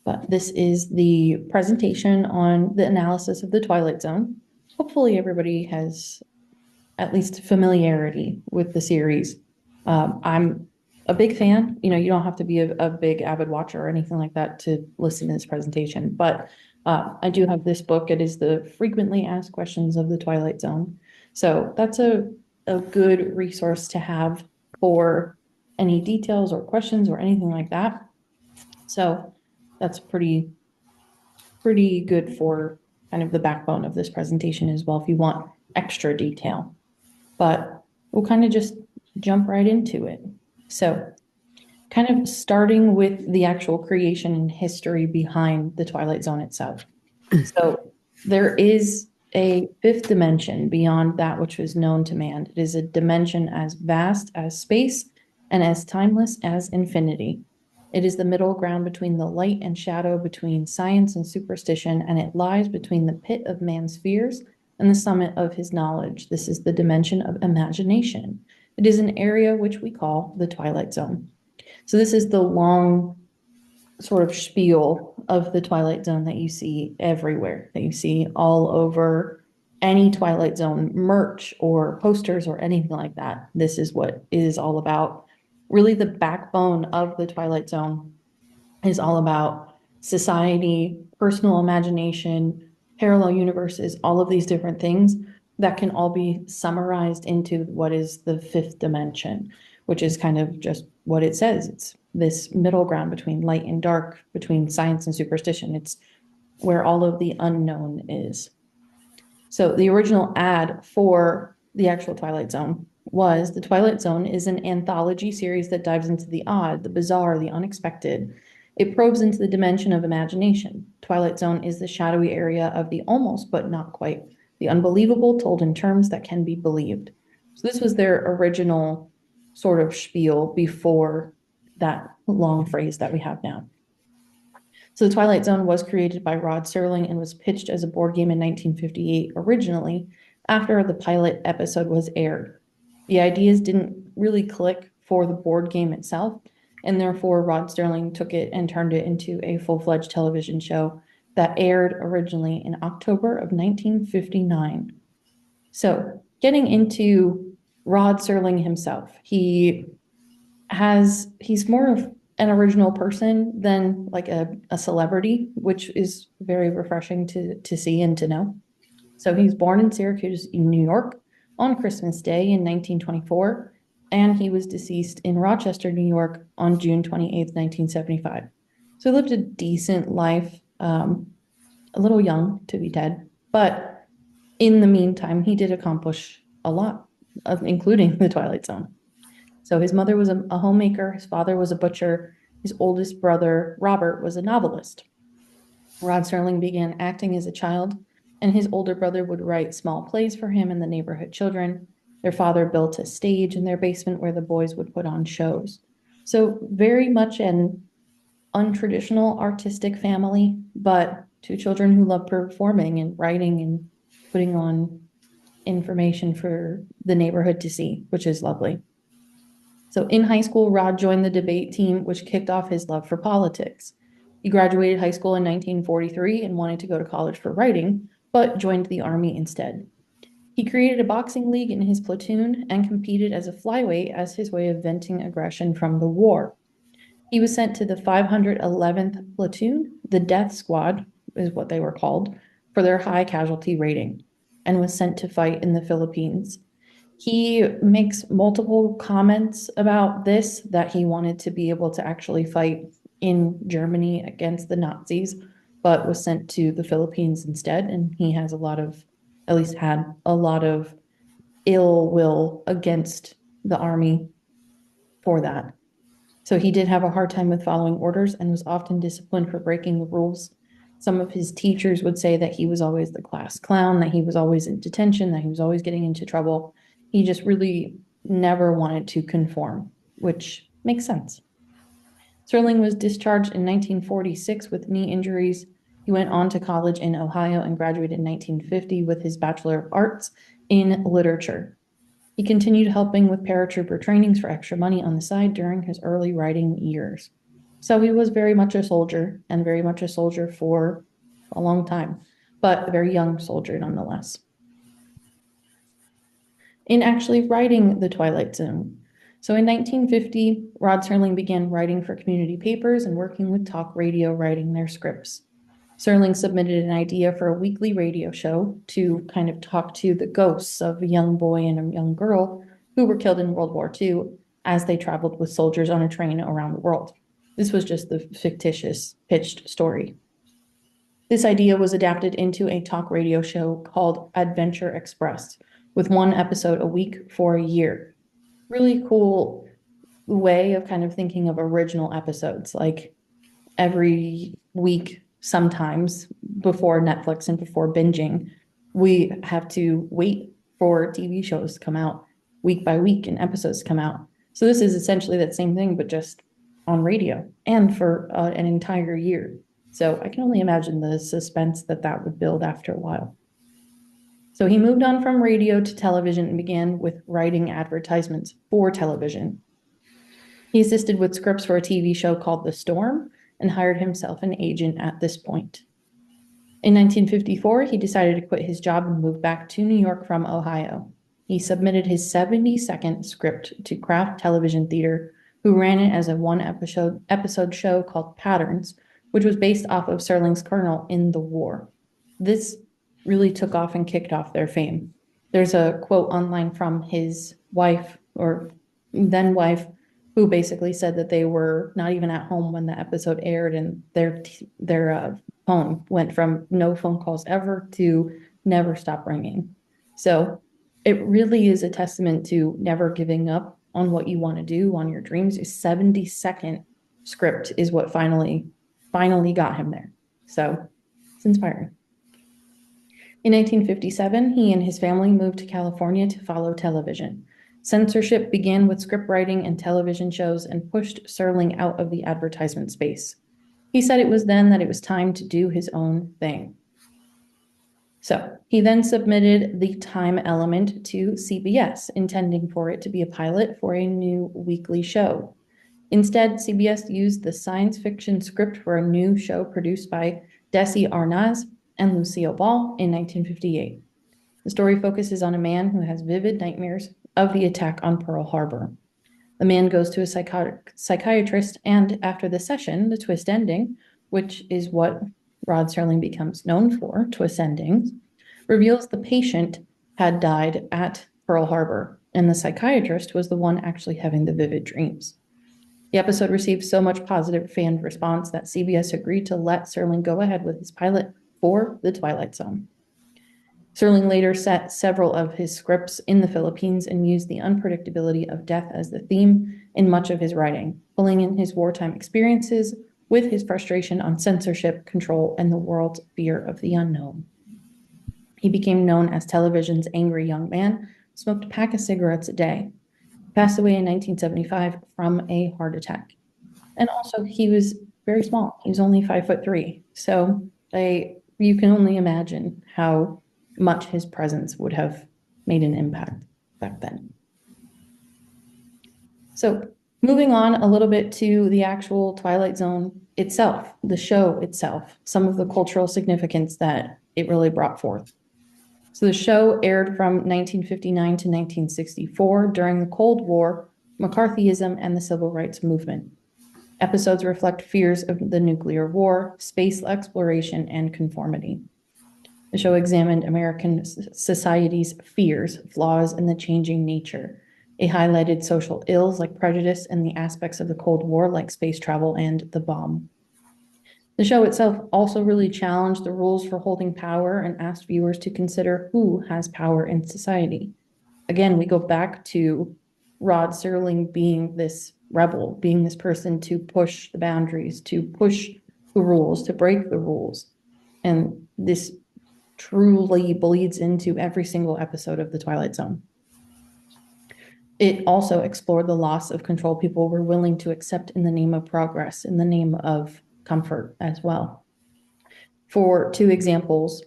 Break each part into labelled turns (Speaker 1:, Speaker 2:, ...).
Speaker 1: But this is the presentation on the analysis of the Twilight Zone. Hopefully everybody has at least familiarity with the series. I'm a big fan. You don't have to be a big avid watcher or anything like that to listen to this presentation, but I do have this book. It is the Frequently Asked Questions of the Twilight Zone. So that's a good resource to have for any details or questions or anything like that. So that's pretty good for kind of the backbone of this presentation as well if you want extra detail. But we'll kind of just jump right into it. So kind of starting with the actual creation and history behind the Twilight Zone itself. So there is a fifth dimension beyond that which was known to man. It is a dimension as vast as space and as timeless as infinity. It is the middle ground between the light and shadow, between science and superstition, and it lies between the pit of man's fears and the summit of his knowledge. This is the dimension of imagination. It is an area which we call the Twilight Zone. So this is the long sort of spiel of the Twilight Zone that you see everywhere, that you see all over any Twilight Zone merch or posters or anything like that. This is what it is all about. Really, the backbone of the Twilight Zone is all about society, personal imagination, parallel universes, all of these different things that can all be summarized into what is the fifth dimension, which is kind of just what it says. It's this middle ground between light and dark, between science and superstition. It's where all of the unknown is. So the original ad for the actual Twilight Zone was the Twilight Zone is an anthology series that dives into the odd, the bizarre, the unexpected. It probes into the dimension of imagination. Twilight Zone is the shadowy area of the almost but not quite, the unbelievable told in terms that can be believed. So this was their original sort of spiel before that long phrase that we have now. So the Twilight Zone was created by Rod Serling and was pitched as a board game in 1958 originally, after the pilot episode was aired. The ideas didn't really click for the board game itself, and therefore Rod Serling took it and turned it into a full-fledged television show that aired originally in October of 1959. So getting into Rod Serling himself, he's more of an original person than like a celebrity, which is very refreshing to see and to know. So he's born in Syracuse, in New York, on Christmas Day in 1924, and he was deceased in Rochester, New York, on June 28th, 1975. So he lived a decent life, a little young to be dead, but in the meantime, he did accomplish a lot, including the Twilight Zone. So his mother was a homemaker, his father was a butcher, his oldest brother, Robert, was a novelist. Rod Serling began acting as a child, and his older brother would write small plays for him and the neighborhood children. Their father built a stage in their basement where the boys would put on shows. So very much an untraditional artistic family, but two children who love performing and writing and putting on information for the neighborhood to see, which is lovely. So in high school, Rod joined the debate team, which kicked off his love for politics. He graduated high school in 1943 and wanted to go to college for writing, but joined the Army instead. He created a boxing league in his platoon and competed as a flyweight as his way of venting aggression from the war. He was sent to the 511th Platoon, the Death Squad is what they were called, for their high casualty rating, and was sent to fight in the Philippines. He makes multiple comments about this, that he wanted to be able to actually fight in Germany against the Nazis, but was sent to the Philippines instead. And he has at least had a lot of ill will against the army for that. So he did have a hard time with following orders and was often disciplined for breaking the rules. Some of his teachers would say that he was always the class clown, that he was always in detention, that he was always getting into trouble. He just really never wanted to conform, which makes sense. Serling was discharged in 1946 with knee injuries. He went on to college in Ohio and graduated in 1950 with his Bachelor of Arts in Literature. He continued helping with paratrooper trainings for extra money on the side during his early writing years. So he was very much a soldier, and very much a soldier for a long time, but a very young soldier nonetheless. In actually writing The Twilight Zone. So in 1950, Rod Serling began writing for community papers and working with talk radio writing their scripts. Serling submitted an idea for a weekly radio show to kind of talk to the ghosts of a young boy and a young girl who were killed in World War II as they traveled with soldiers on a train around the world. This was just the fictitious pitched story. This idea was adapted into a talk radio show called Adventure Express, with one episode a week for a year. Really cool way of kind of thinking of original episodes, like every week, sometimes before Netflix and before binging, we have to wait for TV shows to come out week by week and episodes to come out. So this is essentially that same thing, but just on radio and for an entire year. So I can only imagine the suspense that would build after a while. So he moved on from radio to television and began with writing advertisements for television. He assisted with scripts for a TV show called The Storm and hired himself an agent at this point. In 1954, he decided to quit his job and move back to New York from Ohio. He submitted his 72nd script to Kraft Television Theater, who ran it as a one-episode show called Patterns, which was based off of Serling's Colonel in the war. This really took off and kicked off their fame. There's a quote online from his wife, or then wife, who basically said that they were not even at home when the episode aired, and their phone went from no phone calls ever to never stop ringing. So it really is a testament to never giving up on what you want to do, on your dreams. A 72nd script is what finally got him there. So it's inspiring. In 1957, he and his family moved to California to follow television. Censorship began with script writing and television shows and pushed Serling out of the advertisement space. He said it was then that it was time to do his own thing. So he then submitted The Time Element to CBS, intending for it to be a pilot for a new weekly show. Instead, CBS used the science fiction script for a new show produced by Desi Arnaz and Lucille Ball in 1958. The story focuses on a man who has vivid nightmares of the attack on Pearl Harbor. The man goes to a psychiatrist, and after the session, the twist ending, which is what Rod Serling becomes known for, twist endings, reveals the patient had died at Pearl Harbor, and the psychiatrist was the one actually having the vivid dreams. The episode received so much positive fan response that CBS agreed to let Serling go ahead with his pilot for The Twilight Zone. Serling later set several of his scripts in the Philippines and used the unpredictability of death as the theme in much of his writing, pulling in his wartime experiences with his frustration on censorship, control, and the world's fear of the unknown. He became known as television's angry young man, smoked a pack of cigarettes a day, passed away in 1975 from a heart attack. And also, he was very small. He was only 5'3". So you can only imagine how much his presence would have made an impact back then. So moving on a little bit to the actual Twilight Zone itself, the show itself, some of the cultural significance that it really brought forth. So the show aired from 1959 to 1964 during the Cold War, McCarthyism, and the Civil Rights Movement. Episodes reflect fears of the nuclear war, space exploration, and conformity. The show examined American society's fears, flaws, and the changing nature. It highlighted social ills like prejudice and the aspects of the Cold War like space travel and the bomb. The show itself also really challenged the rules for holding power and asked viewers to consider who has power in society. Again, we go back to Rod Serling being this rebel, being this person to push the boundaries, to push the rules, to break the rules. And this truly bleeds into every single episode of The Twilight Zone. It also explored the loss of control people were willing to accept in the name of progress, in the name of comfort as well. For two examples,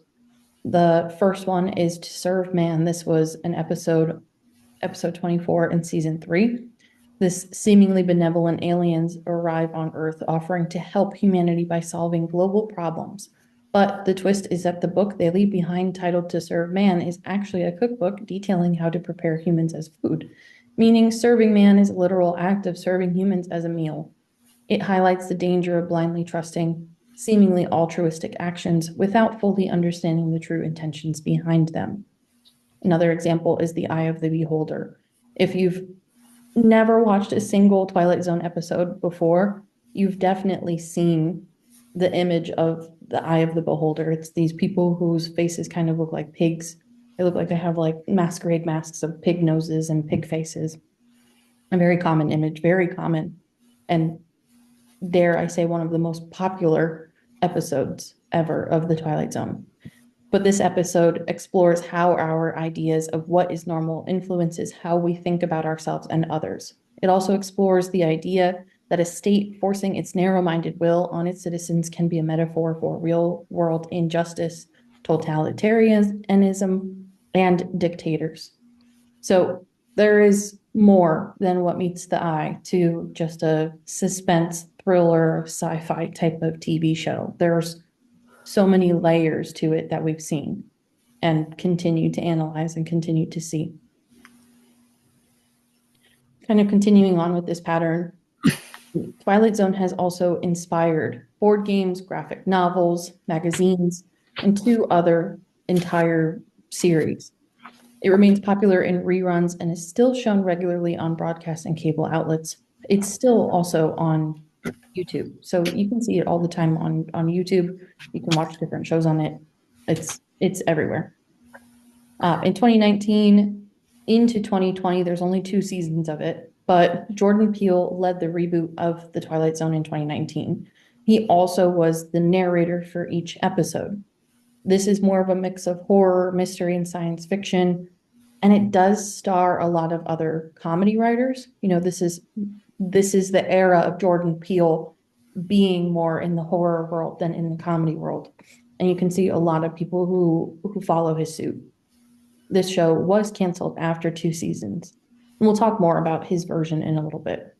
Speaker 1: the first one is To Serve Man. This was an episode 24 in season 3. This seemingly benevolent aliens arrive on Earth offering to help humanity by solving global problems. But the twist is that the book they leave behind, titled To Serve Man, is actually a cookbook detailing how to prepare humans as food, meaning serving man is a literal act of serving humans as a meal. It highlights the danger of blindly trusting seemingly altruistic actions without fully understanding the true intentions behind them. Another example is the eye of the beholder. If you've never watched a single Twilight Zone episode before, you've definitely seen the image of the eye of the beholder. It's these people whose faces kind of look like pigs. They look like they have like masquerade masks of pig noses and pig faces. A very common image, very common. And dare I say, one of the most popular episodes ever of the Twilight Zone. But this episode explores how our ideas of what is normal influences how we think about ourselves and others. It also explores the idea that a state forcing its narrow-minded will on its citizens can be a metaphor for real-world injustice, totalitarianism, and dictators. So there is more than what meets the eye to just a suspense thriller sci-fi type of TV show. There's so many layers to it that we've seen and continue to analyze and continue to see. Kind of continuing on with this pattern, Twilight Zone has also inspired board games, graphic novels, magazines, and two other entire series. It remains popular in reruns and is still shown regularly on broadcast and cable outlets. It's still also on YouTube, so you can see it all the time on YouTube. You can watch different shows on it. It's everywhere. In 2019 into 2020, there's only 2 seasons of it, but Jordan Peele led the reboot of The Twilight Zone in 2019. He also was the narrator for each episode. This is more of a mix of horror, mystery, and science fiction, and it does star a lot of other comedy writers. You know, this is the era of Jordan Peele being more in the horror world than in the comedy world. And you can see a lot of people who follow his suit. This show was canceled after 2 seasons. And we'll talk more about his version in a little bit.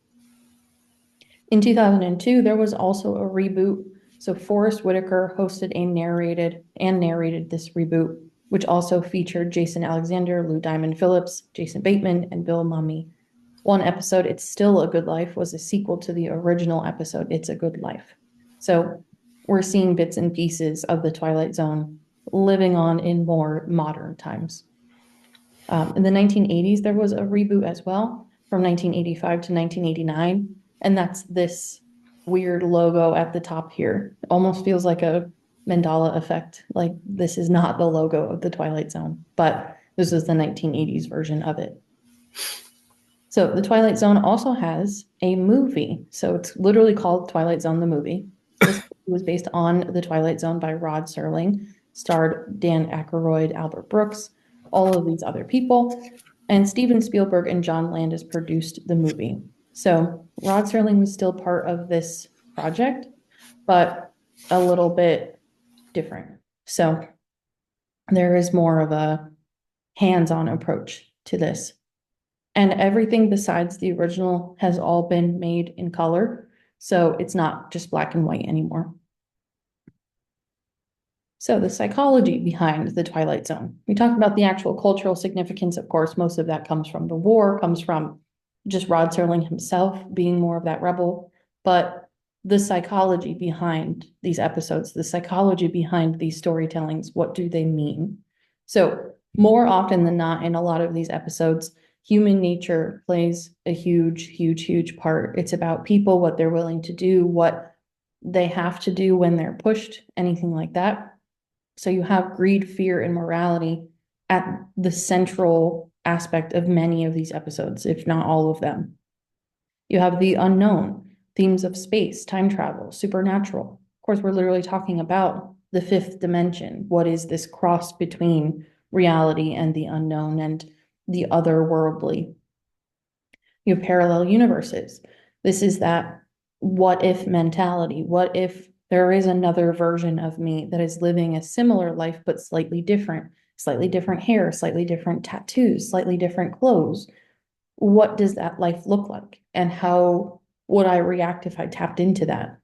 Speaker 1: In 2002, there was also a reboot. So Forrest Whitaker hosted and narrated this reboot, which also featured Jason Alexander, Lou Diamond Phillips, Jason Bateman, and Bill Mumy. One episode, It's Still a Good Life, was a sequel to the original episode, It's a Good Life. So we're seeing bits and pieces of the Twilight Zone living on in more modern times. In the 1980s, there was a reboot as well, from 1985 to 1989, and that's this weird logo at the top here. It almost feels like a Mandela effect, like this is not the logo of the Twilight Zone, but this is the 1980s version of it. So the Twilight Zone also has a movie. So it's literally called Twilight Zone, the movie. This was based on The Twilight Zone by Rod Serling, starred Dan Aykroyd, Albert Brooks, all of these other people. And Steven Spielberg and John Landis produced the movie. So Rod Serling was still part of this project, but a little bit different. So there is more of a hands-on approach to this. And everything besides the original has all been made in color. So it's not just black and white anymore. So the psychology behind the Twilight Zone. We talked about the actual cultural significance. Of course, most of that comes from the war, comes from just Rod Serling himself being more of that rebel. But the psychology behind these episodes, the psychology behind these storytellings, what do they mean? So more often than not, in a lot of these episodes, human nature plays a huge part. It's about people, what they're willing to do, what they have to do when they're pushed, anything like that. So you have greed, fear, and morality at the central aspect of many of these episodes, if not all of them. You have the unknown, themes of space, time travel, supernatural. Of course, we're literally talking about the 5th dimension. What is this cross between reality and the unknown and the otherworldly? You have parallel universes. This is that what if mentality. What if there is another version of me that is living a similar life, but slightly different hair, slightly different tattoos, slightly different clothes. what does that life look like? And how would I react if I tapped into that?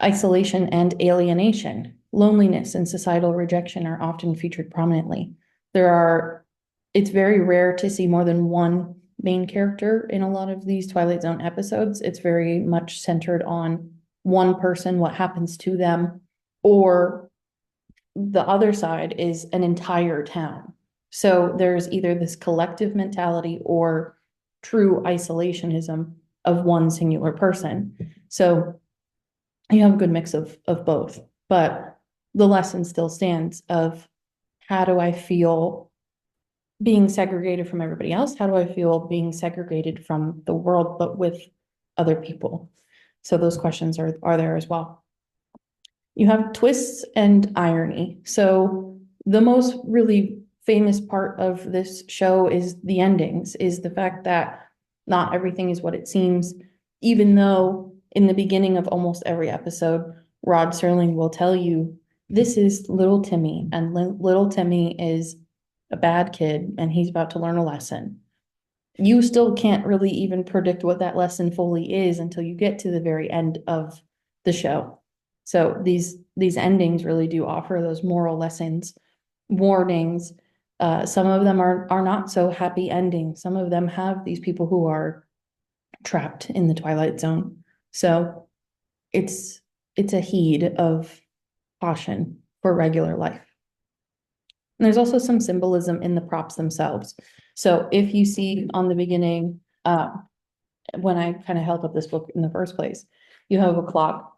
Speaker 1: Isolation and alienation, loneliness, and societal rejection are often featured prominently. It's very rare to see more than one main character in a lot of these Twilight Zone episodes. It's very much centered on one person, what happens to them, or the other side is an entire town. So there's either this collective mentality or true isolationism of one singular person. So you have a good mix of both, but the lesson still stands of how do I feel being segregated from everybody else? How do I feel being segregated from the world, but with other people? So those questions are there as well. You have twists and irony. So the most really famous part of this show is the endings, is the fact that not everything is what it seems, even though in the beginning of almost every episode, Rod Serling will tell you, this is little Timmy, and little Timmy is a bad kid, and he's about to learn a lesson. You still can't really even predict what that lesson fully is until you get to the very end of the show. So these endings really do offer those moral lessons, warnings. Some of them are not so happy endings. Some of them have these people who are trapped in the Twilight Zone. So it's a heed of caution for regular life. And there's also some symbolism in the props themselves. So if you see on the beginning, when I kind of held up this book in the first place, you have a clock.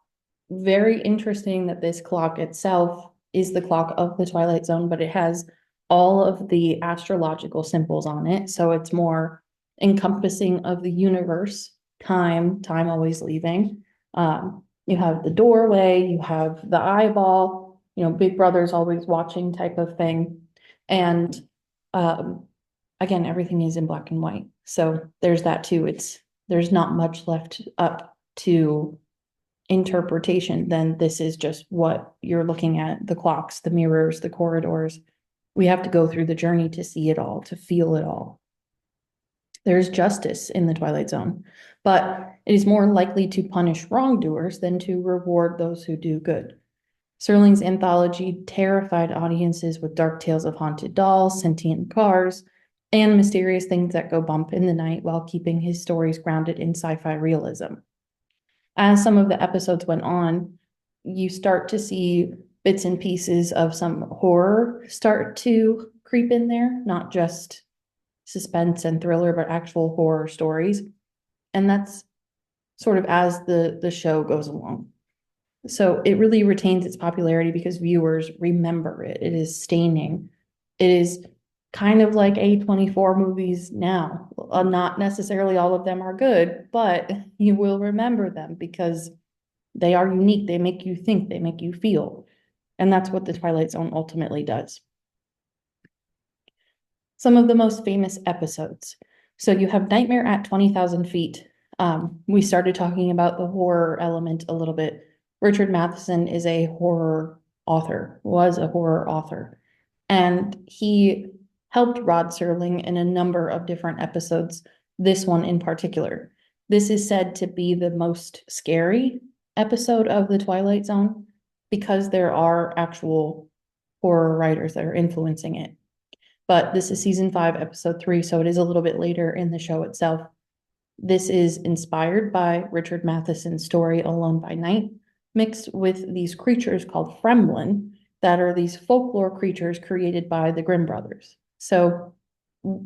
Speaker 1: Very interesting that this clock itself is the clock of the Twilight Zone, but it has all of the astrological symbols on it. So it's more encompassing of the universe, time always leaving. You have the doorway, you have the eyeball, Big Brother's always watching type of thing. And again, everything is in black and white. So there's that too. There's not much left up to interpretation. Then this is just what you're looking at, the clocks, the mirrors, the corridors. We have to go through the journey to see it all, to feel it all. There's justice in the Twilight Zone, but it is more likely to punish wrongdoers than to reward those who do good. Serling's anthology terrified audiences with dark tales of haunted dolls, sentient cars, and mysterious things that go bump in the night while keeping his stories grounded in sci-fi realism. As some of the episodes went on, you start to see bits and pieces of some horror start to creep in there, not just suspense and thriller, but actual horror stories. And that's sort of as the show goes along. So it really retains its popularity because viewers remember it. It is staining. It is kind of like A24 movies now. Not necessarily all of them are good, but you will remember them because they are unique. They make you think, they make you feel. And that's what the Twilight Zone ultimately does. Some of the most famous episodes. So you have Nightmare at 20,000 Feet. We started talking about the horror element a little bit. Richard Matheson is a horror author, was a horror author, and he helped Rod Serling in a number of different episodes, this one in particular. This is said to be the most scary episode of the Twilight Zone because there are actual horror writers that are influencing it. But this is season 5, episode 3, so it is a little bit later in the show itself. This is inspired by Richard Matheson's story Alone by Night, mixed with these creatures called Fremlin that are these folklore creatures created by the Grimm brothers. So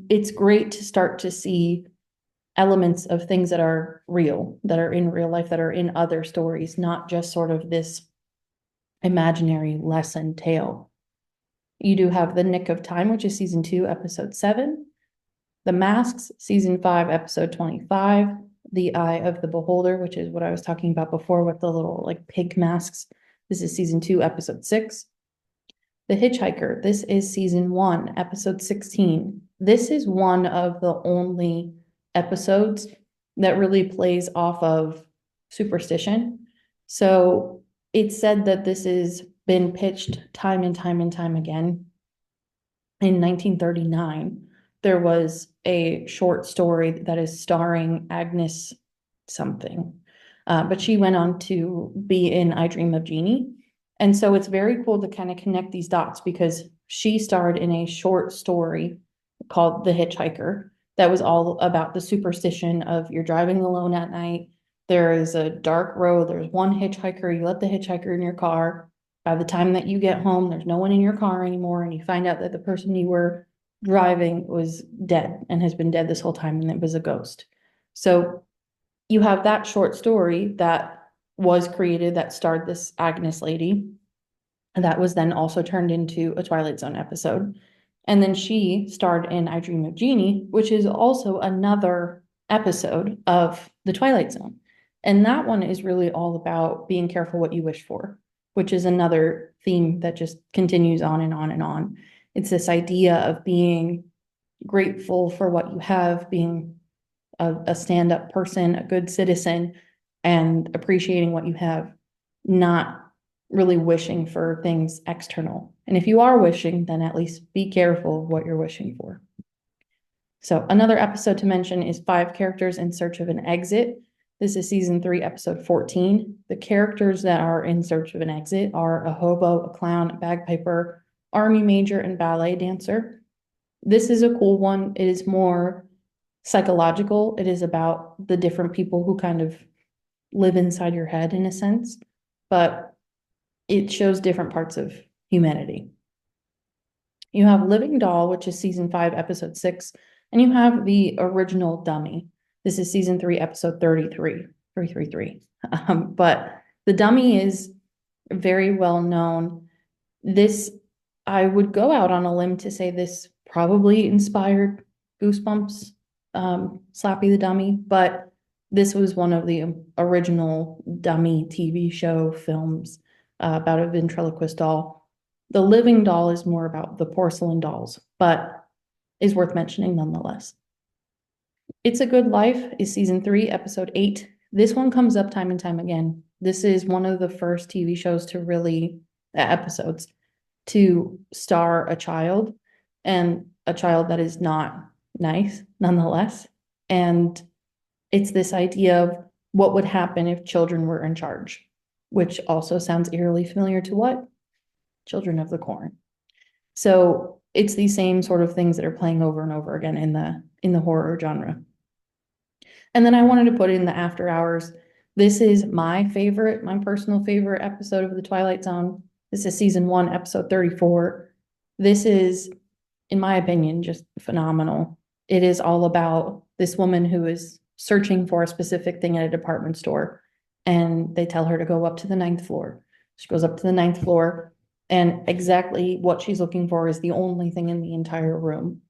Speaker 1: it's great to start to see elements of things that are real, that are in real life, that are in other stories, not just sort of this imaginary lesson tale. You do have The Nick of Time, which is season 2, episode 7. The Masks, season 5, episode 25. The Eye of the Beholder, which is what I was talking about before with the little like pig masks. This is season 2, episode 6. The Hitchhiker, this is season 1, episode 16. This is one of the only episodes that really plays off of superstition. So it's said that this has been pitched time and time and time again. In 1939, there was a short story that is starring Agnes something. But she went on to be in I Dream of Jeannie. And so it's very cool to kind of connect these dots because she starred in a short story called The Hitchhiker that was all about the superstition of you're driving alone at night. There is a dark road. There's one hitchhiker. You let the hitchhiker in your car. By the time that you get home, there's no one in your car anymore. And you find out that the person you were driving was dead and has been dead this whole time, and it was a ghost. So you have that short story that was created that starred this Agnes lady, and that was then also turned into a Twilight Zone episode. And then she starred in I Dream of Jeannie, which is also another episode of the Twilight Zone. And that one is really all about being careful what you wish for, which is another theme that just continues on and on and on. It's this idea of being grateful for what you have, being a stand-up person, a good citizen, and appreciating what you have, not really wishing for things external. And if you are wishing, then at least be careful of what you're wishing for. So another episode to mention is 5 Characters in Search of an Exit. This is season 3, episode 14. The characters that are in search of an exit are a hobo, a clown, a bagpiper, army major, and ballet dancer. This is a cool one. It is more psychological. It is about the different people who kind of live inside your head in a sense, but it shows different parts of humanity. You have Living Doll, which is season 5, episode 6, and you have the original Dummy. This is season 3, episode 333. But the Dummy is very well known. This, I would go out on a limb to say this probably inspired Goosebumps, Slappy the Dummy, but this was one of the original Dummy TV show films about a ventriloquist doll. The Living Doll is more about the porcelain dolls, but is worth mentioning nonetheless. It's a Good Life is season 3, episode 8. This one comes up time and time again. This is one of the first TV shows to really, episodes, to star a child, and a child that is not nice nonetheless. And it's this idea of what would happen if children were in charge, which also sounds eerily familiar to what? Children of the Corn. So it's these same sort of things that are playing over and over again in the horror genre. And then I wanted to put in the After Hours. This is my personal favorite episode of the Twilight Zone. This is season 1, episode 34. This is, in my opinion, just phenomenal. It is all about this woman who is searching for a specific thing at a department store, and they tell her to go up to the 9th floor. She goes up to the 9th floor, and exactly what she's looking for is the only thing in the entire room.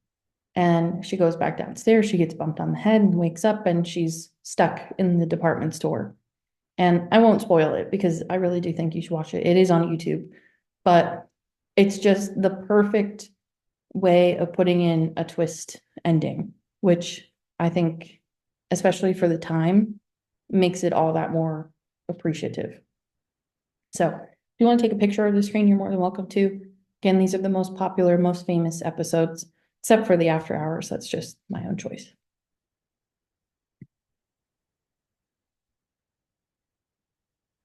Speaker 1: And she goes back downstairs, she gets bumped on the head and wakes up, and she's stuck in the department store. And I won't spoil it because I really do think you should watch it. It is on YouTube, but it's just the perfect way of putting in a twist ending, which I think, especially for the time, makes it all that more appreciative. So if you want to take a picture of the screen, you're more than welcome to. Again, these are the most popular, most famous episodes, except for the After Hours. That's just my own choice.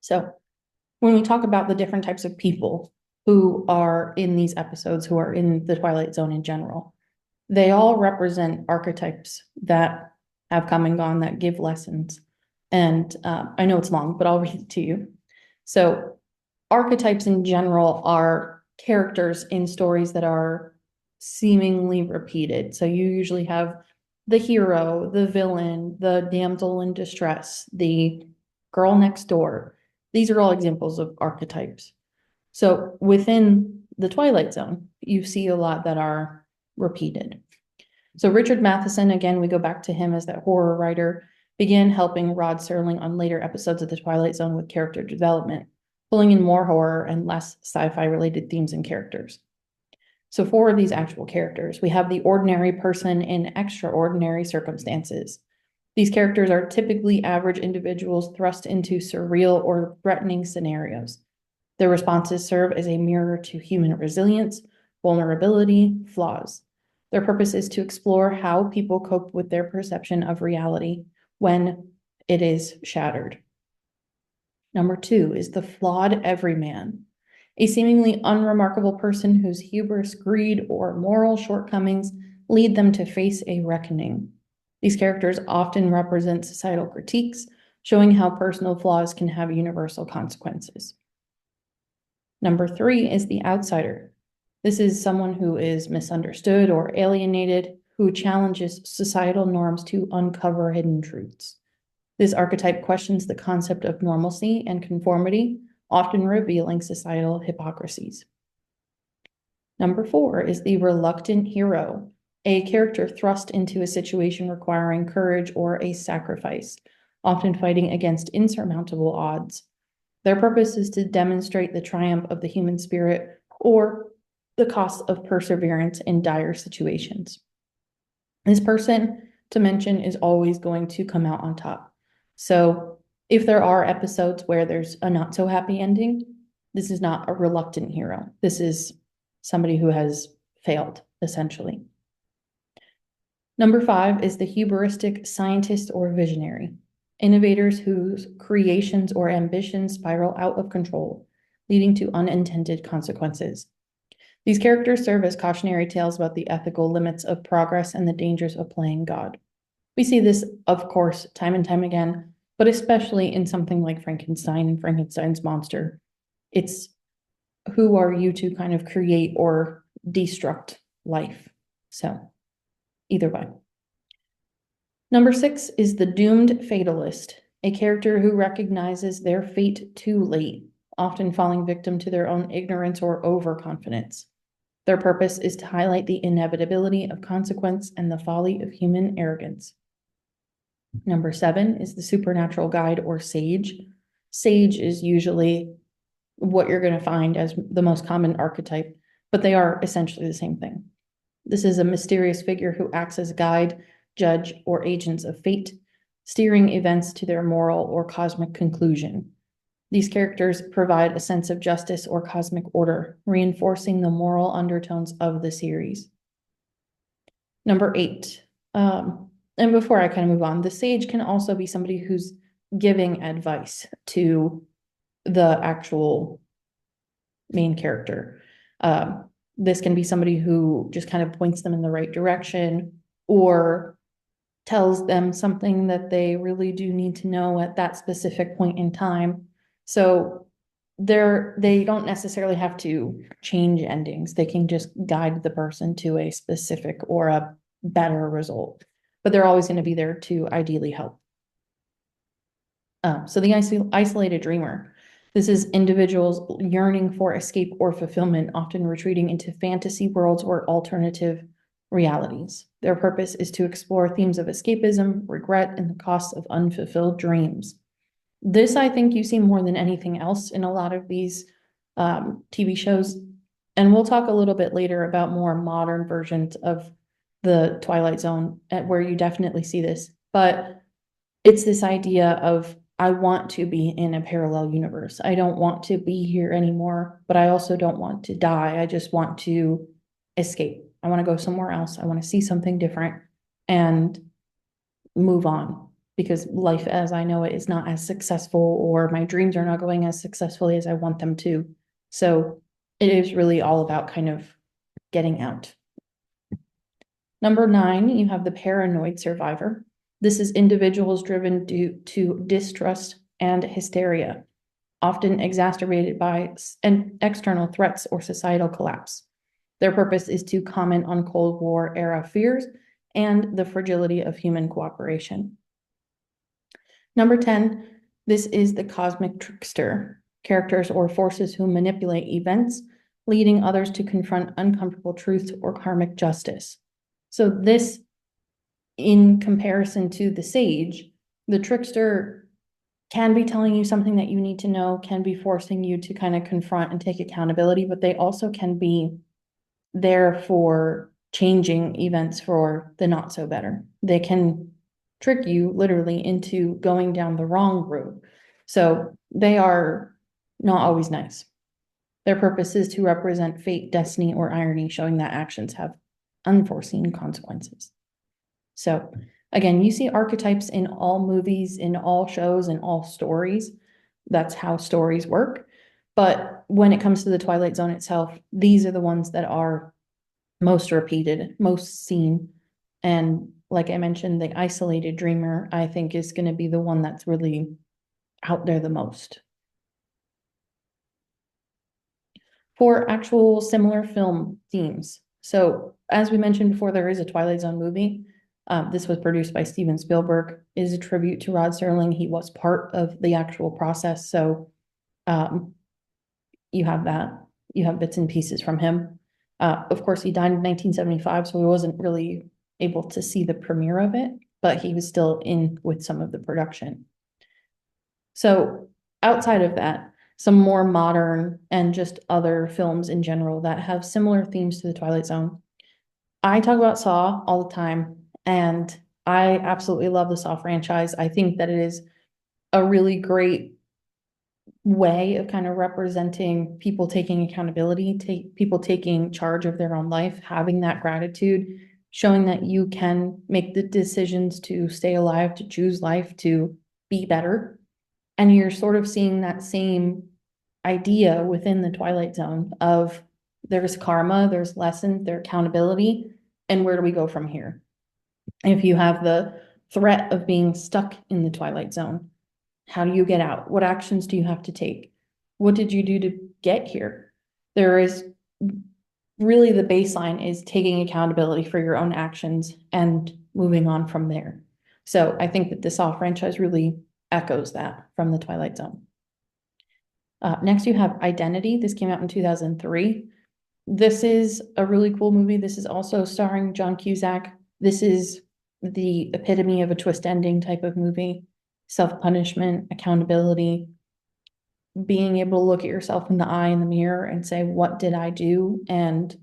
Speaker 1: So when we talk about the different types of people who are in these episodes, who are in the Twilight Zone in general, they all represent archetypes that have come and gone, that give lessons. And I know it's long, but I'll read it to you. So archetypes in general are characters in stories that are seemingly repeated. So you usually have the hero, the villain, the damsel in distress, the girl next door. These are all examples of archetypes. So within the Twilight Zone, you see a lot that are repeated. So Richard Matheson, again, we go back to him as that horror writer, began helping Rod Serling on later episodes of the Twilight Zone with character development, pulling in more horror and less sci-fi related themes and characters. So for these actual characters, we have the ordinary person in extraordinary circumstances. These characters are typically average individuals thrust into surreal or threatening scenarios. Their responses serve as a mirror to human resilience, vulnerability, flaws. Their purpose is to explore how people cope with their perception of reality when it is shattered. Number 2 is the flawed everyman, a seemingly unremarkable person whose hubris, greed, or moral shortcomings lead them to face a reckoning. These characters often represent societal critiques, showing how personal flaws can have universal consequences. Number 3 is the outsider. This is someone who is misunderstood or alienated, who challenges societal norms to uncover hidden truths. This archetype questions the concept of normalcy and conformity, often revealing societal hypocrisies. Number 4 is the reluctant hero, a character thrust into a situation requiring courage or a sacrifice, often fighting against insurmountable odds. Their purpose is to demonstrate the triumph of the human spirit or the cost of perseverance in dire situations. This person, to mention, is always going to come out on top. So if there are episodes where there's a not so happy ending, this is not a reluctant hero. This is somebody who has failed, essentially. Number 5 is the hubristic scientist or visionary, innovators whose creations or ambitions spiral out of control, leading to unintended consequences. These characters serve as cautionary tales about the ethical limits of progress and the dangers of playing God. We see this, of course, time and time again, but especially in something like Frankenstein and Frankenstein's monster. It's who are you to kind of create or destruct life? So, either way. Number 6 is the doomed fatalist, a character who recognizes their fate too late, often falling victim to their own ignorance or overconfidence. Their purpose is to highlight the inevitability of consequence and the folly of human arrogance. Number 7 is the supernatural guide or sage. Sage is usually what you're going to find as the most common archetype, but they are essentially the same thing. This is a mysterious figure who acts as guide, judge, or agents of fate, steering events to their moral or cosmic conclusion. These characters provide a sense of justice or cosmic order, reinforcing the moral undertones of the series. Number 8, and before I kind of move on, the sage can also be somebody who's giving advice to the actual main character. This can be somebody who just kind of points them in the right direction or tells them something that they really do need to know at that specific point in time. So they don't necessarily have to change endings. They can just guide the person to a specific or a better result, but they're always going to be there to ideally help. So the isolated dreamer. This is individuals yearning for escape or fulfillment, often retreating into fantasy worlds or alternative realities. Their purpose is to explore themes of escapism, regret, and the costs of unfulfilled dreams. This, I think, you see more than anything else in a lot of these TV shows. And we'll talk a little bit later about more modern versions of the Twilight Zone, where you definitely see this. But it's this idea of, I want to be in a parallel universe. I don't want to be here anymore, but I also don't want to die. I just want to escape. I want to go somewhere else. I want to see something different and move on, because life as I know it is not as successful, or my dreams are not going as successfully as I want them to. So it is really all about kind of getting out. Number 9, you have the paranoid survivor. This is individuals driven due to distrust and hysteria, often exacerbated by external threats or societal collapse. Their purpose is to comment on Cold War era fears and the fragility of human cooperation. Number 10, this is the cosmic trickster, characters or forces who manipulate events, leading others to confront uncomfortable truths or karmic justice. So this, in comparison to the sage, the trickster can be telling you something that you need to know, can be forcing you to kind of confront and take accountability, but they also can be there for changing events for the not so better. They can trick you literally into going down the wrong route. So they are not always nice. Their purpose is to represent fate, destiny, or irony, showing that actions have unforeseen consequences. So again, you see archetypes in all movies, in all shows, in all stories. That's how stories work. But when it comes to the Twilight Zone itself, these are the ones that are most repeated, most seen. And like I mentioned, the isolated dreamer, I think, is going to be the one that's really out there the most. For actual similar film themes. So as we mentioned before, there is a Twilight Zone movie. This was produced by Steven Spielberg. It is a tribute to Rod Serling. He was part of the actual process. So you have that. You have bits and pieces from him. Of course, he died in 1975, so he wasn't really able to see the premiere of it, but he was still in with some of the production. So outside of that, some more modern and just other films in general that have similar themes to the Twilight Zone. I talk about Saw all the time, and I absolutely love the Saw franchise. I think that it is a really great way of kind of representing people taking accountability, people taking charge of their own life, having that gratitude, showing that you can make the decisions to stay alive, to choose life, to be better. And you're sort of seeing that same idea within the Twilight Zone of there's karma, there's lessons, there's accountability, and where do we go from here? If you have the threat of being stuck in the Twilight Zone, how do you get out? What actions do you have to take? What did you do to get here? There is really the baseline is taking accountability for your own actions and moving on from there. So I think that the Saw franchise really echoes that from the Twilight Zone. Next, you have Identity. This came out in 2003. This is a really cool movie. This is also starring John Cusack. This is the epitome of a twist ending type of movie. Self-punishment, accountability, being able to look at yourself in the eye in the mirror and say, what did I do? And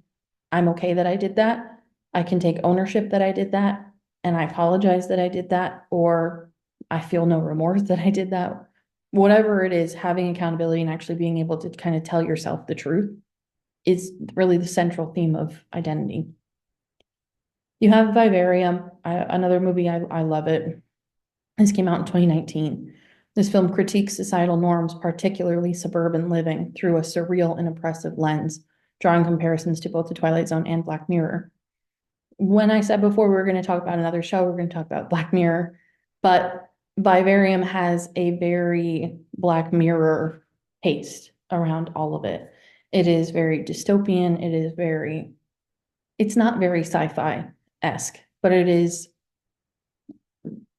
Speaker 1: I'm okay that I did that. I can take ownership that I did that, and I apologize that I did that, or I feel no remorse that I did that. Whatever it is, having accountability and actually being able to kind of tell yourself the truth is really the central theme of Identity. You have Vivarium, another movie, I love it. This came out in 2019. This film critiques societal norms, particularly suburban living, through a surreal and oppressive lens, drawing comparisons to both The Twilight Zone and Black Mirror. When I said before we were going to talk about another show, we're going to talk about Black Mirror, but Vivarium has a very Black Mirror taste around all of it. It is very dystopian. It's not very sci-fi-esque, but it is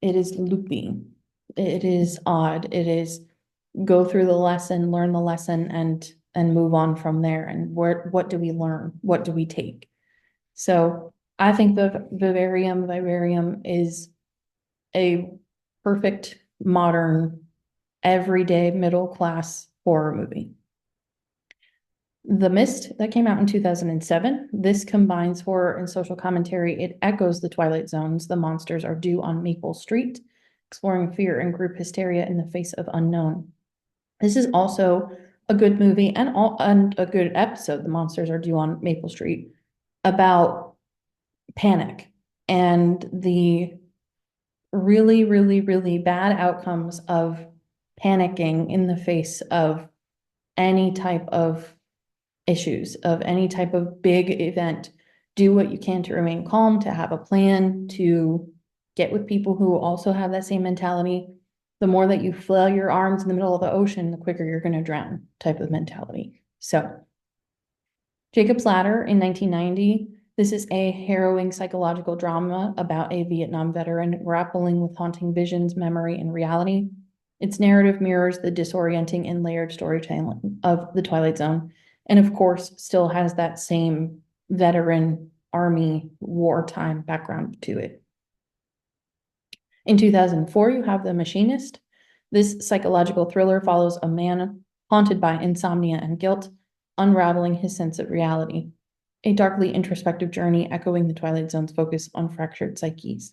Speaker 1: loopy. It is odd. It is go through the lesson, learn the lesson, and move on from there. And what do we learn? What do we take? So I think the Vivarium is a perfect modern, everyday middle class horror movie. The Mist, that came out in 2007. This combines horror and social commentary. It echoes the Twilight Zones. The monsters are due on Maple Street, exploring fear and group hysteria in the face of unknown. This is also a good movie and a good episode. The monsters are due on Maple Street about panic and the really, really, really bad outcomes of panicking in the face of any type of issues, of any type of big event. Do what you can to remain calm, to have a plan, to get with people who also have that same mentality. The more that you flail your arms in the middle of the ocean, the quicker you're going to drown type of mentality. So Jacob's Ladder in 1990. This is a harrowing psychological drama about a Vietnam veteran grappling with haunting visions, memory, and reality. Its narrative mirrors the disorienting and layered storytelling of the Twilight Zone, and of course, still has that same veteran army wartime background to it. In 2004, you have The Machinist. This psychological thriller follows a man haunted by insomnia and guilt, unraveling his sense of reality. A darkly introspective journey echoing the Twilight Zone's focus on fractured psyches.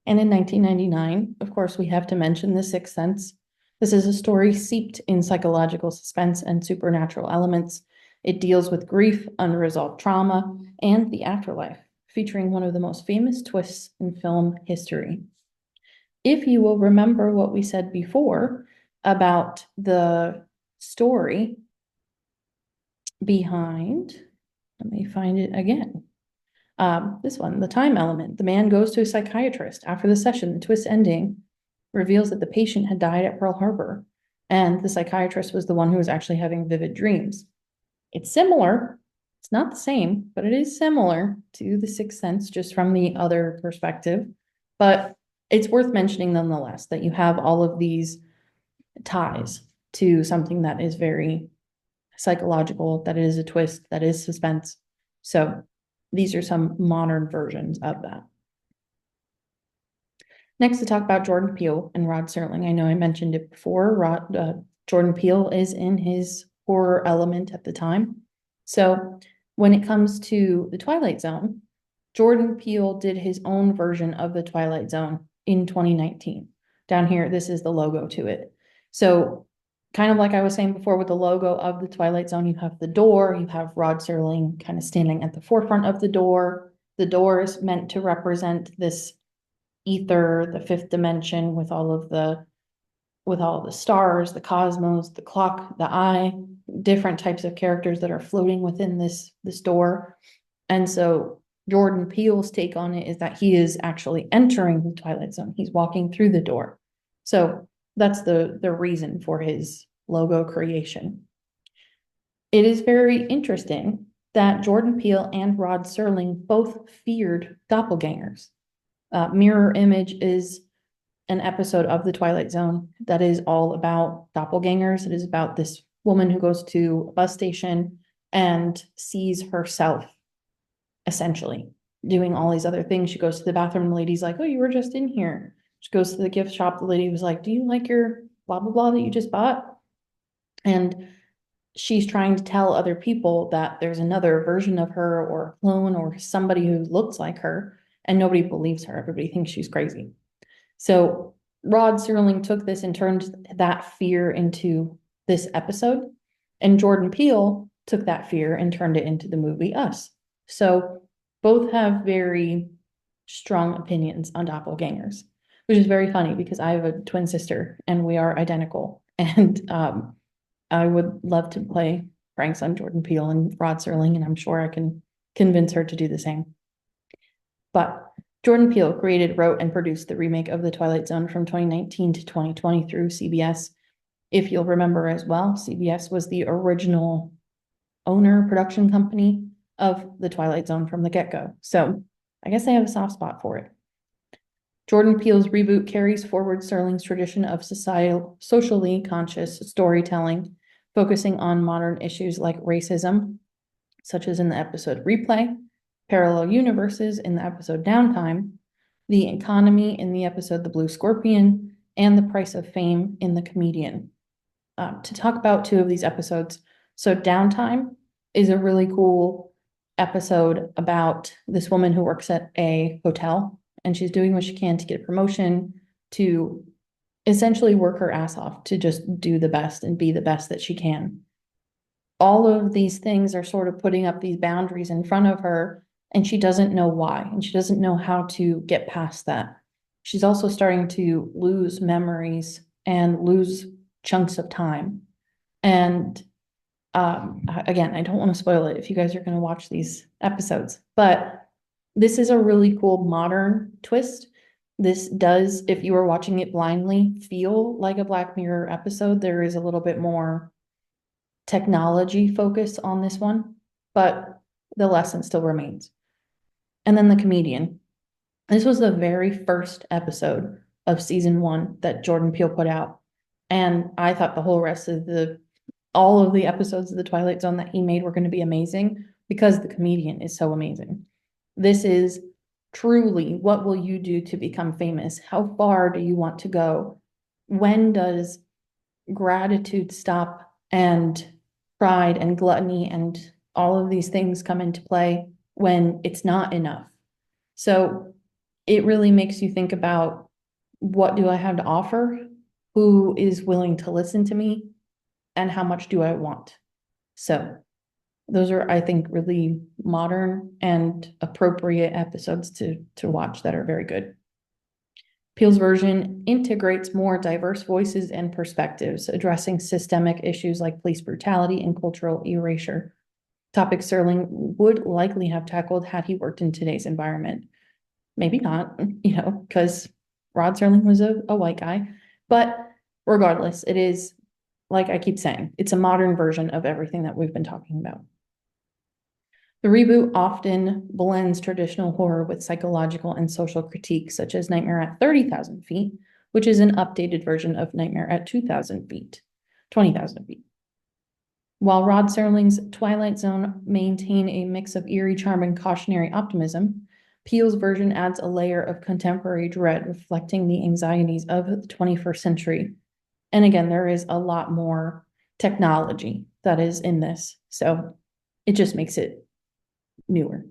Speaker 1: And in 1999, of course, we have to mention The Sixth Sense. This is a story steeped in psychological suspense and supernatural elements. It deals with grief, unresolved trauma, and the afterlife, featuring one of the most famous twists in film history. If you will remember what we said before about the story behind, let me find it again. This one, the time element. The man goes to a psychiatrist. After the session, the twist ending reveals that the patient had died at Pearl Harbor, and the psychiatrist was the one who was actually having vivid dreams. It's similar. It's not the same, but it is similar to The Sixth Sense, just from the other perspective. But it's worth mentioning nonetheless that you have all of these ties to something that is very psychological, that is a twist, that is suspense. So these are some modern versions of that. Next, to talk about Jordan Peele and Rod Serling. I know I mentioned it before. Jordan Peele is in his horror element at the time. So when it comes to the Twilight Zone, Jordan Peele did his own version of the Twilight Zone in 2019. Down here, this is the logo to it. So kind of like I was saying before with the logo of the Twilight Zone, you have the door, you have Rod Serling kind of standing at the forefront of the door. The door is meant to represent this ether, the fifth dimension, with all of the stars, the cosmos, the clock, the eye, different types of characters that are floating within this door. And so Jordan Peele's take on it is that he is actually entering the Twilight Zone. He's walking through the door. So that's the reason for his logo creation. It is very interesting that Jordan Peele and Rod Serling both feared doppelgangers. Mirror Image is an episode of the Twilight Zone that is all about doppelgangers. It is about this woman who goes to a bus station and sees herself essentially doing all these other things. She goes to the bathroom, and the lady's like, "Oh, you were just in here." She goes to the gift shop. The lady was like, "Do you like your blah, blah, blah that you just bought?" And she's trying to tell other people that there's another version of her or a clone or somebody who looks like her, and nobody believes her. Everybody thinks she's crazy. So Rod Serling took this and turned that fear into this episode, and Jordan Peele took that fear and turned it into the movie Us. So both have very strong opinions on doppelgangers, which is very funny because I have a twin sister and we are identical. And I would love to play pranks on Jordan Peele and Rod Serling, and I'm sure I can convince her to do the same. But Jordan Peele created, wrote, and produced the remake of The Twilight Zone from 2019 to 2020 through CBS. If you'll remember as well, CBS was the original owner production company of The Twilight Zone from the get-go. So I guess I have a soft spot for it. Jordan Peele's reboot carries forward Serling's tradition of socially conscious storytelling, focusing on modern issues like racism, such as in the episode Replay, parallel universes in the episode Downtime, the economy in the episode The Blue Scorpion, and the price of fame in The Comedian. To talk about two of these episodes, so Downtime is a really cool episode about this woman who works at a hotel, and she's doing what she can to get a promotion, to essentially work her ass off to just do the best and be the best that she can. All of these things are sort of putting up these boundaries in front of her, and she doesn't know why, and she doesn't know how to get past that. She's also starting to lose memories and lose chunks of time. And again, I don't want to spoil it if you guys are going to watch these episodes, but this is a really cool modern twist. This does, if you were watching it blindly, feel like a Black Mirror episode. There is a little bit more technology focus on this one, but the lesson still remains. And then The Comedian. This was the very first episode of season 1 that Jordan Peele put out. And I thought the whole rest of all of the episodes of The Twilight Zone that he made were going to be amazing because The Comedian is so amazing. This is truly, what will you do to become famous? How far do you want to go? When does gratitude stop and pride and gluttony and all of these things come into play when it's not enough? So it really makes you think about, what do I have to offer? Who is willing to listen to me? And how much do I want? So those are, I think, really modern and appropriate episodes to watch that are very good. Peele's version integrates more diverse voices and perspectives, addressing systemic issues like police brutality and cultural erasure. Topics Serling would likely have tackled had he worked in today's environment. Maybe not, because Rod Serling was a white guy. But regardless, it is, like I keep saying, it's a modern version of everything that we've been talking about. The reboot often blends traditional horror with psychological and social critique, such as Nightmare at 30,000 feet, which is an updated version of Nightmare at 2,000 feet, 20,000 feet. While Rod Serling's Twilight Zone maintain a mix of eerie charm and cautionary optimism, Peele's version adds a layer of contemporary dread, reflecting the anxieties of the 21st century. And again, there is a lot more technology that is in this, so it just makes it newer.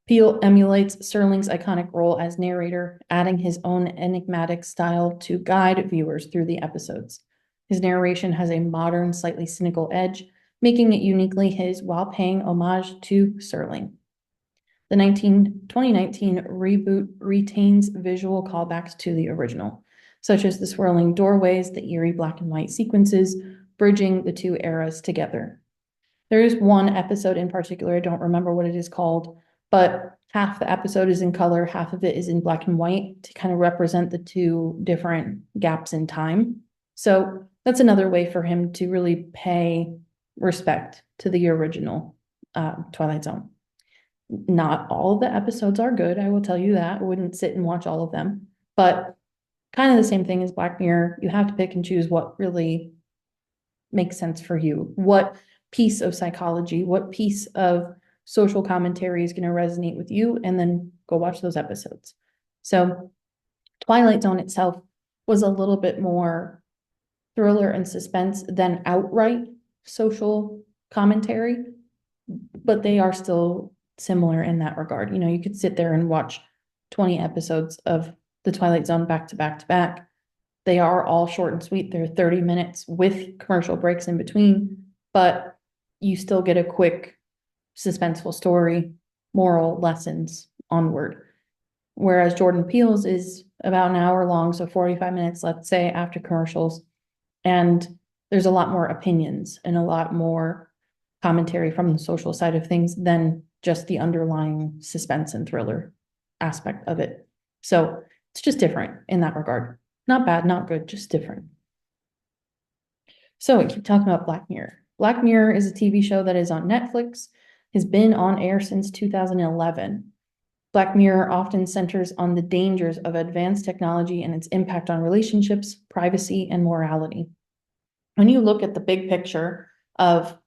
Speaker 1: Peele emulates Serling's iconic role as narrator, adding his own enigmatic style to guide viewers through the episodes. His narration has a modern, slightly cynical edge, making it uniquely his while paying homage to Serling. The 2019 reboot retains visual callbacks to the original, such as the swirling doorways, the eerie black and white sequences, bridging the two eras together. There is one episode in particular, I don't remember what it is called, but half the episode is in color, half of it is in black and white to kind of represent the two different gaps in time. So that's another way for him to really pay respect to the original Twilight Zone. Not all of the episodes are good, I will tell you that. I wouldn't sit and watch all of them, but kind of the same thing as Black Mirror. You have to pick and choose what really makes sense for you. What piece of psychology, what piece of social commentary is going to resonate with you, and then go watch those episodes. So Twilight Zone itself was a little bit more thriller and suspense than outright social commentary, but they are still similar in that regard. You could sit there and watch 20 episodes of the Twilight Zone back to back to back. They are all short and sweet. They're 30 minutes with commercial breaks in between, but you still get a quick, suspenseful story, moral lessons onward. Whereas Jordan Peele's is about an hour long, so 45 minutes, let's say, after commercials. And there's a lot more opinions and a lot more commentary from the social side of things than just the underlying suspense and thriller aspect of it. So it's just different in that regard. Not bad, not good, just different. So we keep talking about Black Mirror. Black Mirror is a TV show that is on Netflix, has been on air since 2011. Black Mirror often centers on the dangers of advanced technology and its impact on relationships, privacy, and morality. When you look at the big picture of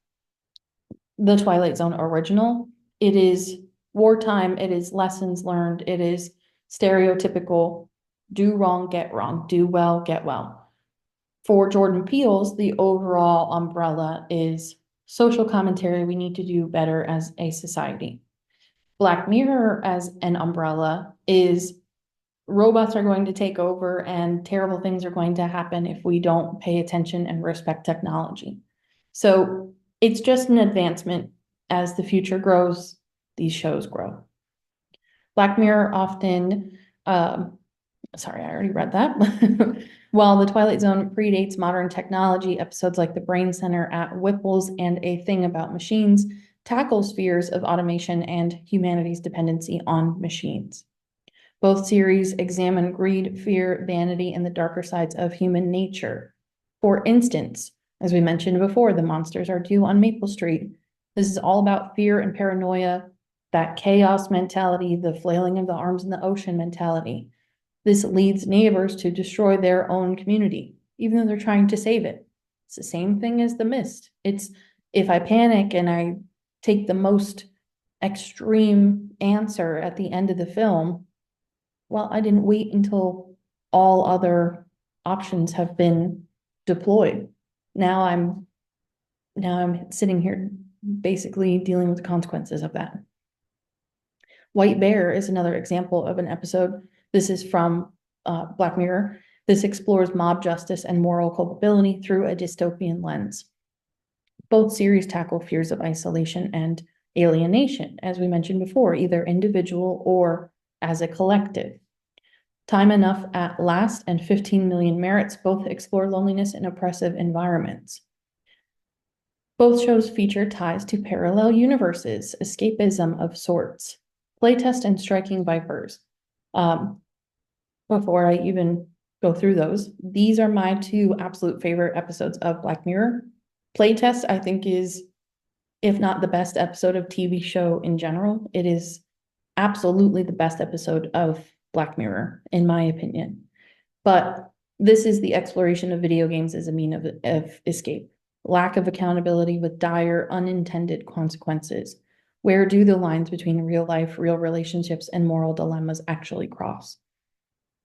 Speaker 1: the Twilight Zone original, it is wartime, it is lessons learned, it is stereotypical, do wrong, get wrong, do well, get well. For Jordan Peele's, the overall umbrella is social commentary. We need to do better as a society. Black Mirror as an umbrella is robots are going to take over and terrible things are going to happen if we don't pay attention and respect technology. So it's just an advancement. As the future grows, these shows grow. Black Mirror often, sorry, I already read that. While the Twilight Zone predates modern technology, episodes like The Brain Center at Whipple's and A Thing About Machines tackles fears of automation and humanity's dependency on machines. Both series examine greed, fear, vanity, and the darker sides of human nature. For instance, as we mentioned before, The Monsters Are Due on Maple Street. This is all about fear and paranoia, that chaos mentality, the flailing of the arms in the ocean mentality. This leads neighbors to destroy their own community, even though they're trying to save it. It's the same thing as The Mist. It's if I panic and I take the most extreme answer at the end of the film, well, I didn't wait until all other options have been deployed. Now I'm sitting here basically dealing with the consequences of that. White Bear is another example of an episode. This is from Black Mirror. This explores mob justice and moral culpability through a dystopian lens. Both series tackle fears of isolation and alienation, as we mentioned before, either individual or as a collective. Time Enough at Last and 15 Million Merits both explore loneliness in oppressive environments. Both shows feature ties to parallel universes, escapism of sorts. Playtest and Striking Vipers. Before I even go through those, these are my two absolute favorite episodes of Black Mirror. Playtest, I think, is, if not the best episode of TV show in general, it is absolutely the best episode of Black Mirror, in my opinion. But this is the exploration of video games as a mean of escape. Lack of accountability with dire unintended consequences. Where do the lines between real life, real relationships, and moral dilemmas actually cross?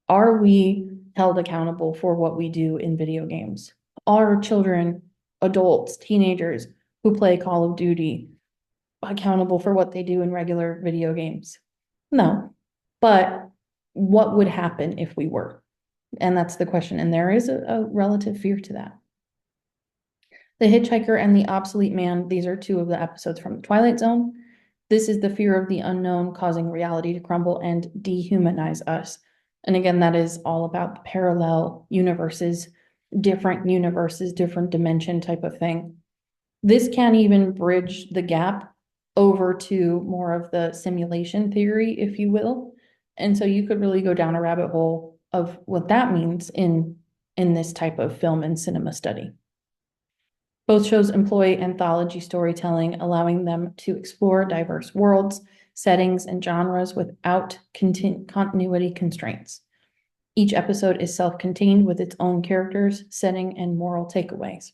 Speaker 1: Are we held accountable for what we do in video games? Are children, adults, teenagers who play Call of Duty accountable for what they do in regular video games? No. But what would happen if we were? And that's the question. And there is a relative fear to that. The Hitchhiker and the Obsolete Man, these are two of the episodes from the Twilight Zone. This is the fear of the unknown causing reality to crumble and dehumanize us. And again, that is all about the parallel universes, different dimension type of thing. This can even bridge the gap over to more of the simulation theory, if you will. And so you could really go down a rabbit hole of what that means in this type of film and cinema study. Both shows employ anthology storytelling, allowing them to explore diverse worlds, settings, and genres without continuity constraints. Each episode is self-contained with its own characters, setting, and moral takeaways.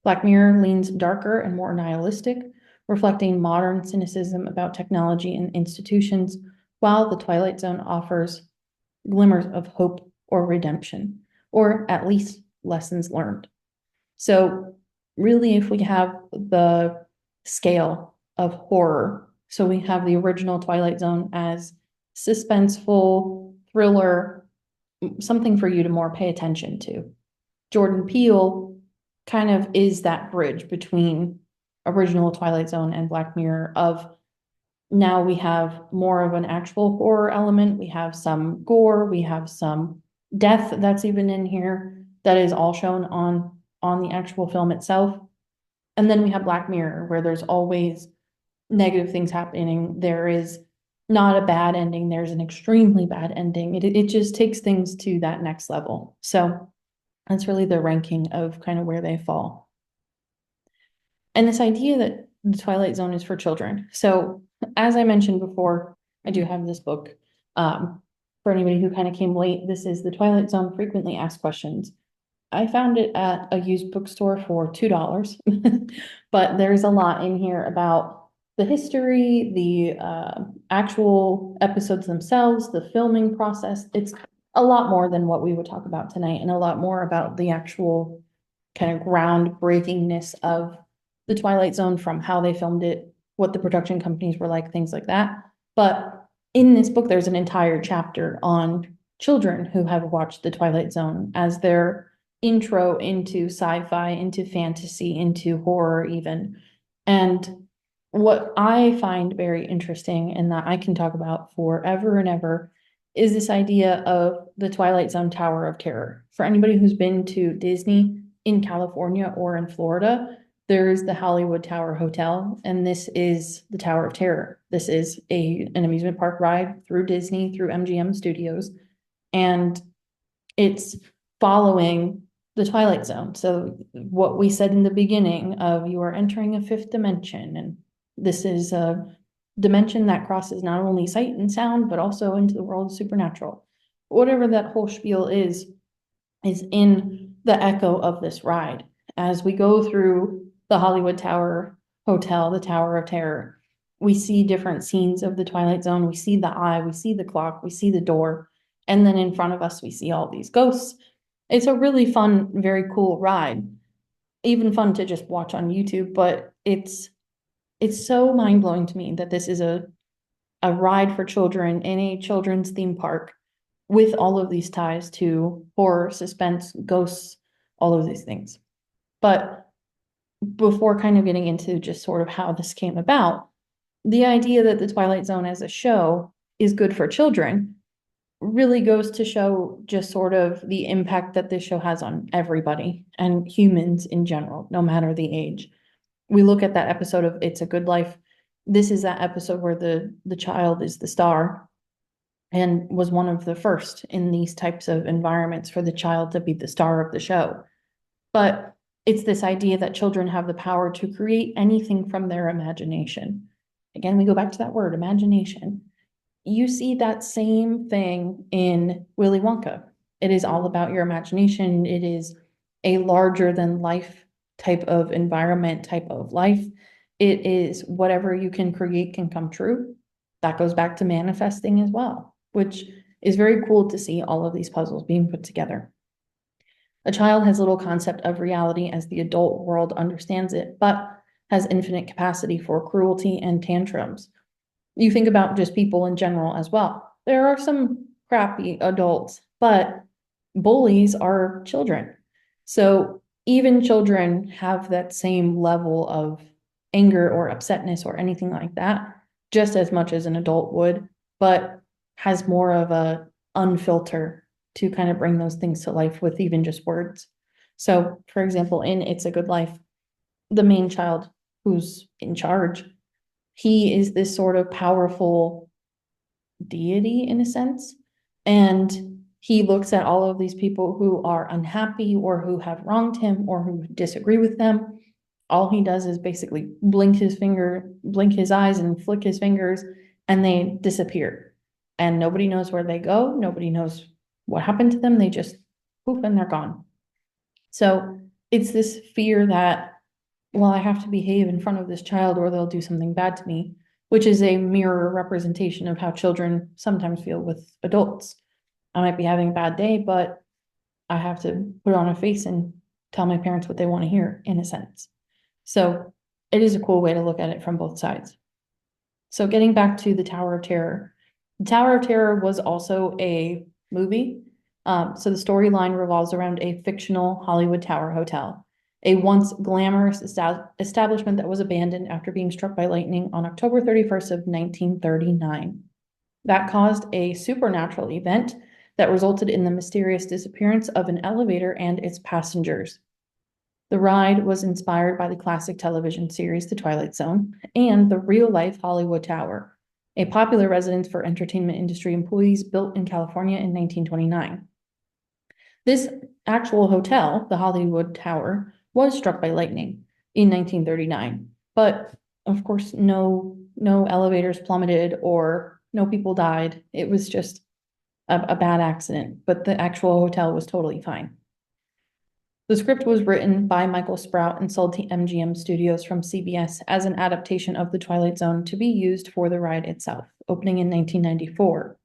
Speaker 1: Black Mirror leans darker and more nihilistic, reflecting modern cynicism about technology and institutions, while The Twilight Zone offers glimmers of hope or redemption, or at least lessons learned. So really, if we have the scale of horror, so we have the original Twilight Zone as suspenseful, thriller, something for you to more pay attention to. Jordan Peele kind of is that bridge between original Twilight Zone and Black Mirror of now we have more of an actual horror element. We have some gore. We have some death that's even in here that is all shown on the actual film itself. And then we have Black Mirror, where there's always negative things happening. There is not a bad ending. There's an extremely bad ending. It just takes things to that next level. So that's really the ranking of kind of where they fall. And this idea that the Twilight Zone is for children. So as I mentioned before, I do have this book. For anybody who kind of came late, this is The Twilight Zone Frequently Asked Questions. I found it at a used bookstore for $2, but there's a lot in here about the history, the actual episodes themselves, the filming process. It's a lot more than what we would talk about tonight, and a lot more about the actual kind of groundbreakingness of the Twilight Zone, from how they filmed it, what the production companies were like, things like that. But in this book, there's an entire chapter on children who have watched the Twilight Zone as their intro into sci-fi, into fantasy, into horror even. And what I find very interesting, and that I can talk about forever and ever, is this idea of the Twilight Zone Tower of Terror. For anybody who's been to Disney in California or in Florida, there's the Hollywood Tower Hotel, and this is the Tower of Terror. This is an amusement park ride through Disney, through MGM Studios, and it's following the Twilight Zone. So what we said in the beginning of you are entering a fifth dimension, and this is a dimension that crosses not only sight and sound, but also into the world of supernatural. Whatever that whole spiel is in the echo of this ride. As we go through the Hollywood Tower Hotel, the Tower of Terror, we see different scenes of the Twilight Zone. We see the eye, we see the clock, we see the door, and then in front of us, we see all these ghosts. It's a really fun, very cool ride. Even fun to just watch on YouTube, but it's so mind-blowing to me that this is a ride for children in a children's theme park with all of these ties to horror, suspense, ghosts, all of these things. But before kind of getting into just sort of how this came about, the idea that the Twilight Zone as a show is good for children really goes to show just sort of the impact that this show has on everybody and humans in general, no matter the age. We look at that episode of It's a Good Life. This is that episode where the child is the star and was one of the first in these types of environments for the child to be the star of the show. But it's this idea that children have the power to create anything from their imagination. Again, we go back to that word, imagination. You see that same thing in Willy Wonka. It is all about your imagination. It is a larger than life type of environment, type of life. It is whatever you can create can come true. That goes back to manifesting as well, which is very cool to see all of these puzzles being put together. A child has little concept of reality as the adult world understands it, but has infinite capacity for cruelty and tantrums. You think about just people in general as well. There are some crappy adults, but bullies are children. So even children have that same level of anger or upsetness or anything like that, just as much as an adult would, but has more of a unfilter to kind of bring those things to life with even just words. So, for example, in It's a Good Life, the main child who's in charge, he is this sort of powerful deity in a sense. And he looks at all of these people who are unhappy or who have wronged him or who disagree with them. All he does is basically blink his eyes and flick his fingers, and they disappear. And nobody knows where they go. Nobody knows what happened to them. They just poof and they're gone. So it's this fear that, well, I have to behave in front of this child or they'll do something bad to me, which is a mirror representation of how children sometimes feel with adults. I might be having a bad day, but I have to put on a face and tell my parents what they want to hear, in a sense. So it is a cool way to look at it from both sides. So getting back to the Tower of Terror. The Tower of Terror was also a movie. So the storyline revolves around a fictional Hollywood tower hotel, a once glamorous establishment that was abandoned after being struck by lightning on October 31st of 1939. That caused a supernatural event that resulted in the mysterious disappearance of an elevator and its passengers. The ride was inspired by the classic television series The Twilight Zone and the real-life Hollywood Tower, a popular residence for entertainment industry employees built in California in 1929. This actual hotel, the Hollywood Tower, was struck by lightning in 1939, but of course, no elevators plummeted or no people died. It was just a bad accident, but the actual hotel was totally fine. The script was written by Michael Sprout and sold to MGM Studios from CBS as an adaptation of The Twilight Zone to be used for the ride itself, opening in 1994.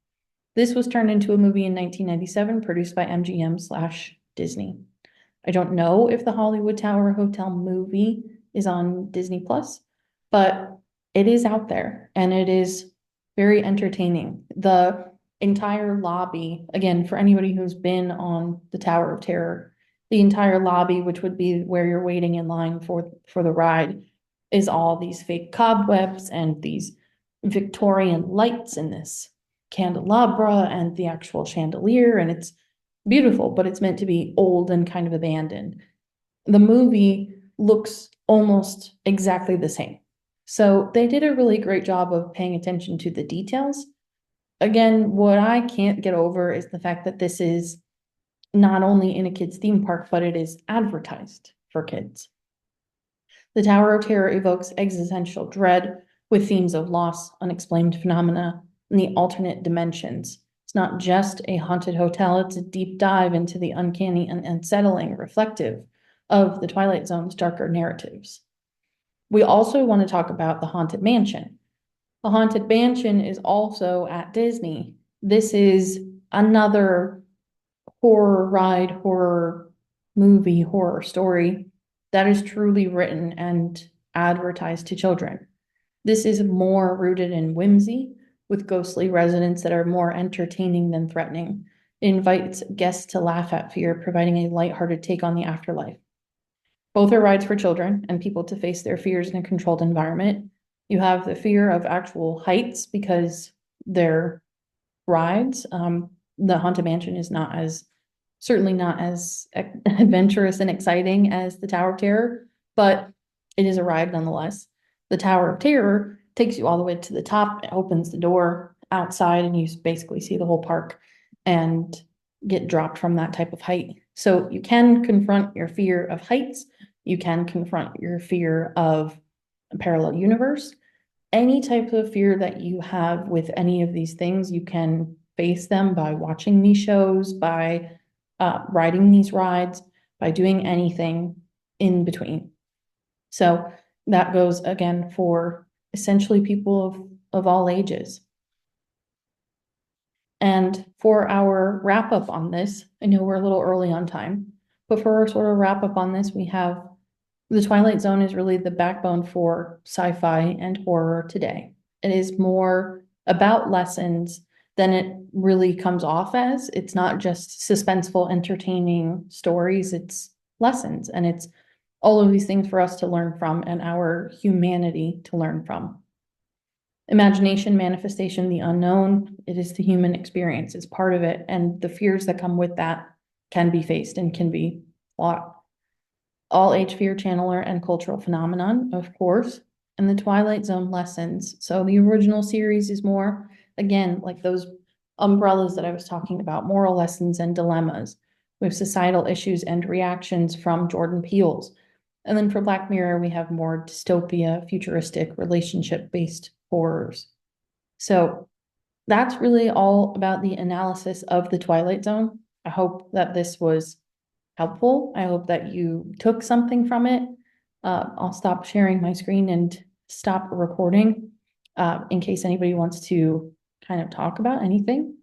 Speaker 1: This was turned into a movie in 1997, produced by MGM/Disney. I don't know if the Hollywood Tower Hotel movie is on Disney Plus, but it is out there and it is very entertaining. The entire lobby, again, for anybody who's been on the Tower of Terror, the entire lobby, which would be where you're waiting in line for the ride, is all these fake cobwebs and these Victorian lights and this candelabra and the actual chandelier, and it's beautiful, but it's meant to be old and kind of abandoned. The movie looks almost exactly the same. So they did a really great job of paying attention to the details. Again, what I can't get over is the fact that this is not only in a kids' theme park, but it is advertised for kids. The Tower of Terror evokes existential dread with themes of loss, unexplained phenomena, and the alternate dimensions. It's not just a haunted hotel, it's a deep dive into the uncanny and unsettling, reflective of the Twilight Zone's darker narratives. We also want to talk about the Haunted Mansion. The Haunted Mansion is also at Disney. This is another horror ride, horror movie, horror story that is truly written and advertised to children. This is more rooted in whimsy, with ghostly residents that are more entertaining than threatening. It invites guests to laugh at fear, providing a lighthearted take on the afterlife. Both are rides for children and people to face their fears in a controlled environment. You have the fear of actual heights because they're rides. The Haunted Mansion is not as certainly not as adventurous and exciting as the Tower of Terror, but it is a ride nonetheless. The Tower of Terror takes you all the way to the top, it opens the door outside, and you basically see the whole park and get dropped from that type of height. So you can confront your fear of heights, you can confront your fear of a parallel universe. Any type of fear that you have with any of these things, you can face them by watching these shows, by riding these rides, by doing anything in between. So that goes again for essentially people of all ages. And for our wrap up on this, I know we're a little early on time, but for our sort of wrap up on this, we have the Twilight Zone is really the backbone for sci-fi and horror today. It is more about lessons than it really comes off as. It's not just suspenseful, entertaining stories, it's lessons, and it's all of these things for us to learn from and our humanity to learn from. Imagination, manifestation, the unknown, it is the human experience, it's part of it, and the fears that come with that can be faced and can be fought. All age fear channeler and cultural phenomenon, of course, and the Twilight Zone lessons. So the original series is more, again, like those umbrellas that I was talking about, moral lessons and dilemmas with societal issues and reactions from Jordan Peele's. And then for Black Mirror, we have more dystopia, futuristic, relationship-based horrors. So that's really all about the analysis of the Twilight Zone. I hope that this was helpful. I hope that you took something from it. I'll stop sharing my screen and stop recording in case anybody wants to kind of talk about anything.